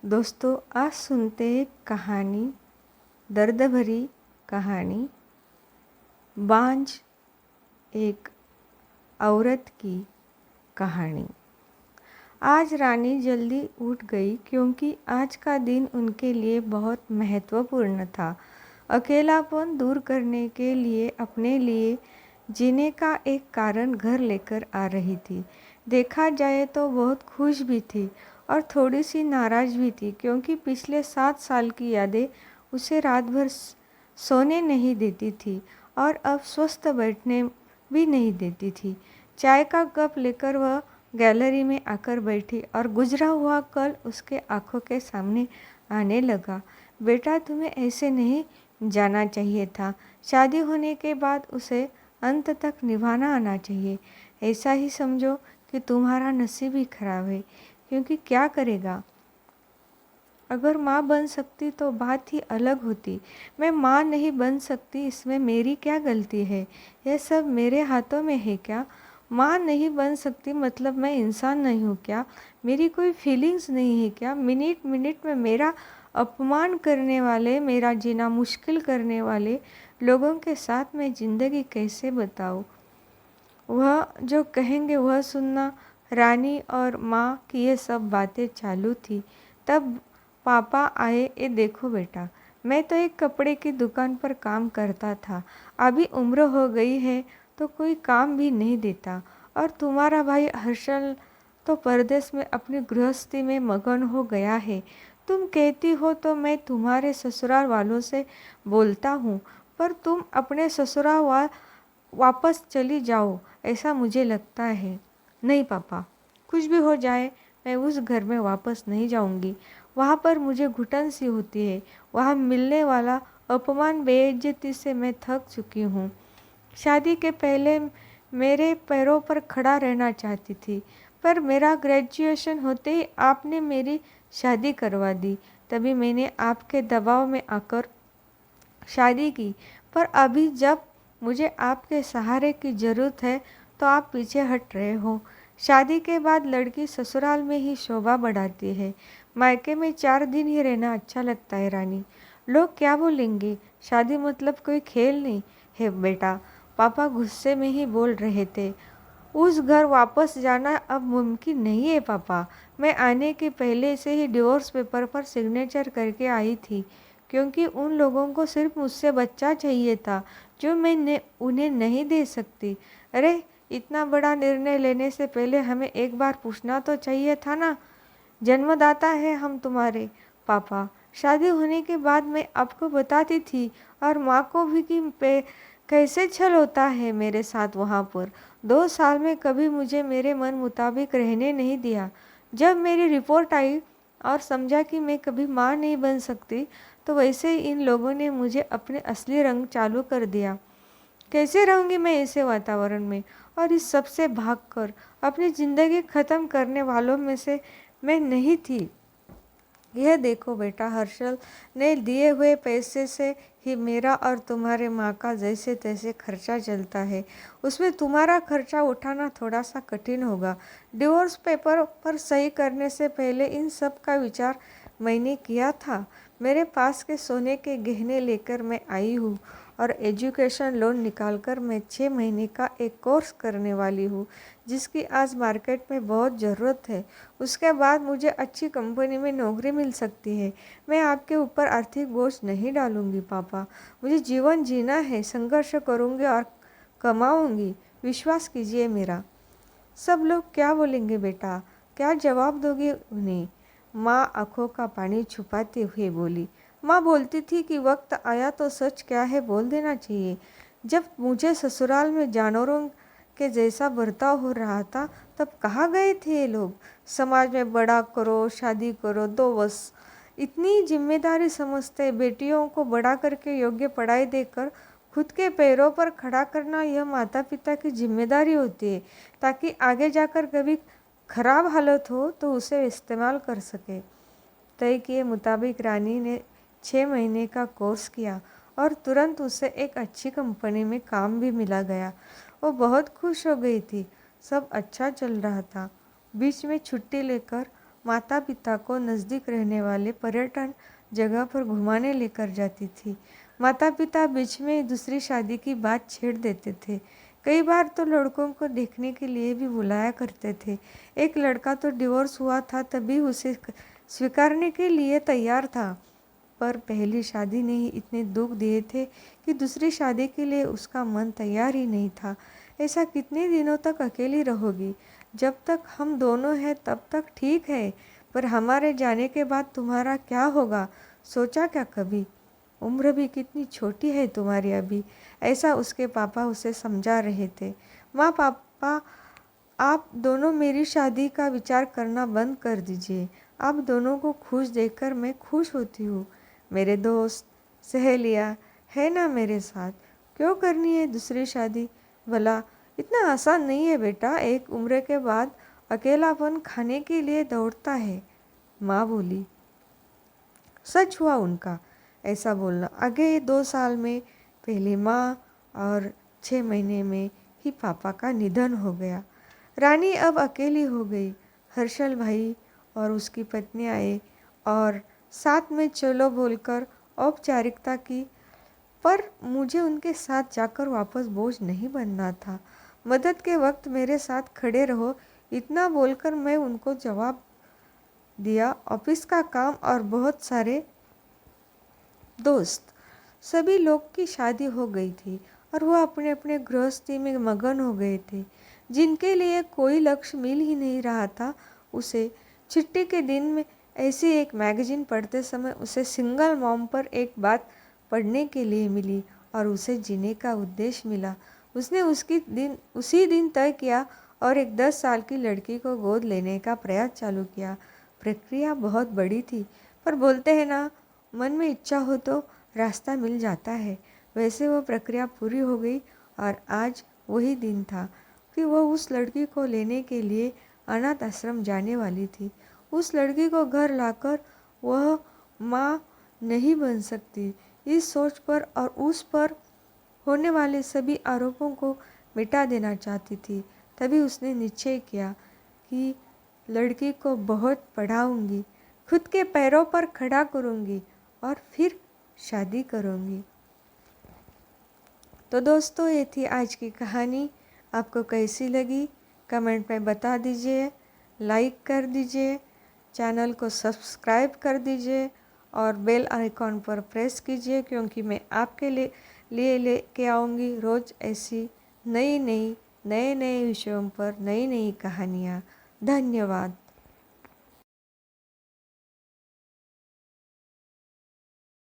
दोस्तों, आज सुनते हैं कहानी, दर्द भरी कहानी। बांझ एक औरत की कहानी। आज रानी जल्दी उठ गई क्योंकि आज का दिन उनके लिए बहुत महत्वपूर्ण था। अकेलापन दूर करने के लिए अपने लिए जीने का एक कारण घर लेकर आ रही थी। देखा जाए तो बहुत खुश भी थी और थोड़ी सी नाराज़ भी थी क्योंकि पिछले 7 साल की यादें उसे रात भर सोने नहीं देती थी और अब स्वस्थ बैठने भी नहीं देती थी। चाय का कप लेकर वह गैलरी में आकर बैठी और गुजरा हुआ कल उसके आंखों के सामने आने लगा। बेटा, तुम्हें ऐसे नहीं जाना चाहिए था। शादी होने के बाद उसे अंत तक निभाना आना चाहिए। ऐसा ही समझो कि तुम्हारा नसीब ही खराब है, क्योंकि क्या करेगा। अगर माँ बन सकती तो बात ही अलग होती। मैं माँ नहीं बन सकती, इसमें मेरी क्या गलती है? यह सब मेरे हाथों में है क्या? माँ नहीं बन सकती मतलब मैं इंसान नहीं हूँ क्या? मेरी कोई फीलिंग्स नहीं है क्या? मिनट मिनट में मेरा अपमान करने वाले, मेरा जीना मुश्किल करने वाले लोगों के साथ मैं ज़िंदगी कैसे बताऊँ? वह जो कहेंगे वह सुनना। रानी और माँ की ये सब बातें चालू थी तब पापा आए। ये देखो बेटा, मैं तो एक कपड़े की दुकान पर काम करता था। अभी उम्र हो गई है तो कोई काम भी नहीं देता। और तुम्हारा भाई हर्षल तो परदेश में अपनी गृहस्थी में मगन हो गया है। तुम कहती हो तो मैं तुम्हारे ससुराल वालों से बोलता हूँ, पर तुम अपने ससुराल वापस चली जाओ ऐसा मुझे लगता है। नहीं पापा, कुछ भी हो जाए मैं उस घर में वापस नहीं जाऊंगी। वहाँ पर मुझे घुटन सी होती है। वहाँ मिलने वाला अपमान, बेइज्जती से मैं थक चुकी हूँ। शादी के पहले मेरे पैरों पर खड़ा रहना चाहती थी, पर मेरा ग्रेजुएशन होते ही आपने मेरी शादी करवा दी। तभी मैंने आपके दबाव में आकर शादी की। पर अभी जब मुझे आपके सहारे की ज़रूरत है तो आप पीछे हट रहे हो। शादी के बाद लड़की ससुराल में ही शोभा बढ़ाती है। मायके में 4 दिन ही रहना अच्छा लगता है रानी। लोग क्या बोलेंगे? शादी मतलब कोई खेल नहीं है बेटा। पापा गुस्से में ही बोल रहे थे। उस घर वापस जाना अब मुमकिन नहीं है पापा। मैं आने के पहले से ही डिवोर्स पेपर पर सिग्नेचर करके आई थी, क्योंकि उन लोगों को सिर्फ मुझसे बच्चा चाहिए था जो मैं उन्हें नहीं दे सकती। अरे, इतना बड़ा निर्णय लेने से पहले हमें एक बार पूछना तो चाहिए था ना। जन्मदाता है हम तुम्हारे। पापा, शादी होने के बाद मैं आपको बताती थी और माँ को भी कि कैसे छल होता है मेरे साथ वहाँ पर। 2 साल में कभी मुझे मेरे मन मुताबिक रहने नहीं दिया। जब मेरी रिपोर्ट आई और समझा कि मैं कभी माँ नहीं बन सकती, तो वैसे ही इन लोगों ने मुझे अपने असली रंग चालू कर दिया। कैसे रहूँगी मैं ऐसे वातावरण में और इस सब से भागकर? अपनी ज़िंदगी ख़त्म करने वालों में से मैं नहीं थी। यह देखो बेटा, हर्षल ने दिए हुए पैसे से ही मेरा और तुम्हारे माँ का जैसे तैसे खर्चा चलता है। उसमें तुम्हारा खर्चा उठाना थोड़ा सा कठिन होगा। डिवोर्स पेपर पर सही करने से पहले इन सब का विचार मैंने किया था। मेरे पास के सोने के गहने लेकर मैं आई हूँ और एजुकेशन लोन निकालकर मैं 6 महीने का एक कोर्स करने वाली हूँ, जिसकी आज मार्केट में बहुत ज़रूरत है। उसके बाद मुझे अच्छी कंपनी में नौकरी मिल सकती है। मैं आपके ऊपर आर्थिक बोझ नहीं डालूंगी पापा। मुझे जीवन जीना है, संघर्ष करूंगी और कमाऊंगी। विश्वास कीजिए मेरा। सब लोग क्या बोलेंगे बेटा? क्या जवाब दोगे उन्हें? माँ आंखों का पानी छुपाते हुए बोली। माँ बोलती थी कि वक्त आया तो सच क्या है बोल देना चाहिए। जब मुझे ससुराल में जानवरों के जैसा बर्ताव हो रहा था तब कहाँ गए थे ये लोग? समाज में बड़ा करो, शादी करो, दो बस, इतनी जिम्मेदारी समझते। बेटियों को बड़ा करके योग्य पढ़ाई देकर खुद के पैरों पर खड़ा करना यह माता पिता की जिम्मेदारी होती है, ताकि आगे जाकर कभी खराब हालत हो तो उसे इस्तेमाल कर सके। तय किए मुताबिक रानी ने 6 महीने का कोर्स किया और तुरंत उसे एक अच्छी कंपनी में काम भी मिला गया। वो बहुत खुश हो गई थी। सब अच्छा चल रहा था। बीच में छुट्टी लेकर माता पिता को नज़दीक रहने वाले पर्यटन जगह पर घुमाने लेकर जाती थी। माता पिता बीच में दूसरी शादी की बात छेड़ देते थे। कई बार तो लड़कों को देखने के लिए भी बुलाया करते थे। एक लड़का तो डिवोर्स हुआ था तभी उसे स्वीकारने के लिए तैयार था, पर पहली शादी ने ही इतने दुख दिए थे कि दूसरी शादी के लिए उसका मन तैयार ही नहीं था। ऐसा कितने दिनों तक अकेली रहोगी? जब तक हम दोनों हैं तब तक ठीक है, पर हमारे जाने के बाद तुम्हारा क्या होगा? सोचा क्या कभी? उम्र भी कितनी छोटी है तुम्हारी अभी, ऐसा उसके पापा उसे समझा रहे थे। माँ पापा, आप दोनों मेरी शादी का विचार करना बंद कर दीजिए। आप दोनों को खुश देखकर मैं खुश होती हूँ। मेरे दोस्त सहेलियाँ है ना मेरे साथ, क्यों करनी है दूसरी शादी? भला इतना आसान नहीं है बेटा, एक उम्र के बाद अकेलापन खाने के लिए दौड़ता है। माँ बोली। सच हुआ उनका ऐसा बोलना। आगे 2 साल में पहले माँ और 6 महीने में ही पापा का निधन हो गया। रानी अब अकेली हो गई। हर्षल भाई और उसकी पत्नी आए और साथ में चलो बोलकर औपचारिकता की, पर मुझे उनके साथ जाकर वापस बोझ नहीं बनना था। मदद के वक्त मेरे साथ खड़े रहो, इतना बोलकर मैं उनको जवाब दिया। ऑफिस का काम और बहुत सारे दोस्त, सभी लोग की शादी हो गई थी और वो अपने अपने गृहस्थी में मगन हो गए थे। जिनके लिए कोई लक्ष्य मिल ही नहीं रहा था, उसे छुट्टी के दिन में ऐसी एक मैगजीन पढ़ते समय उसे सिंगल मॉम पर एक बात पढ़ने के लिए मिली और उसे जीने का उद्देश्य मिला। उसने उसी दिन तय किया और एक 10 साल की लड़की को गोद लेने का प्रयास चालू किया। प्रक्रिया बहुत बड़ी थी, पर बोलते हैं ना, मन में इच्छा हो तो रास्ता मिल जाता है। वैसे वो प्रक्रिया पूरी हो गई और आज वही दिन था कि वह उस लड़की को लेने के लिए अनाथ आश्रम जाने वाली थी। उस लड़की को घर लाकर वह माँ नहीं बन सकती। इस सोच पर और उस पर होने वाले सभी आरोपों को मिटा देना चाहती थी। तभी उसने निश्चय किया कि लड़की को बहुत पढ़ाऊंगी, खुद के पैरों पर खड़ा करूंगी और फिर शादी करूंगी। तो दोस्तों, ये थी आज की कहानी। आपको कैसी लगी कमेंट में बता दीजिए, लाइक कर दीजिए, चैनल को सब्सक्राइब कर दीजिए और बेल आइकॉन पर प्रेस कीजिए, क्योंकि मैं आपके लिए लेके आऊँगी रोज़ ऐसी नए नए विषयों पर नई नई कहानियाँ। धन्यवाद।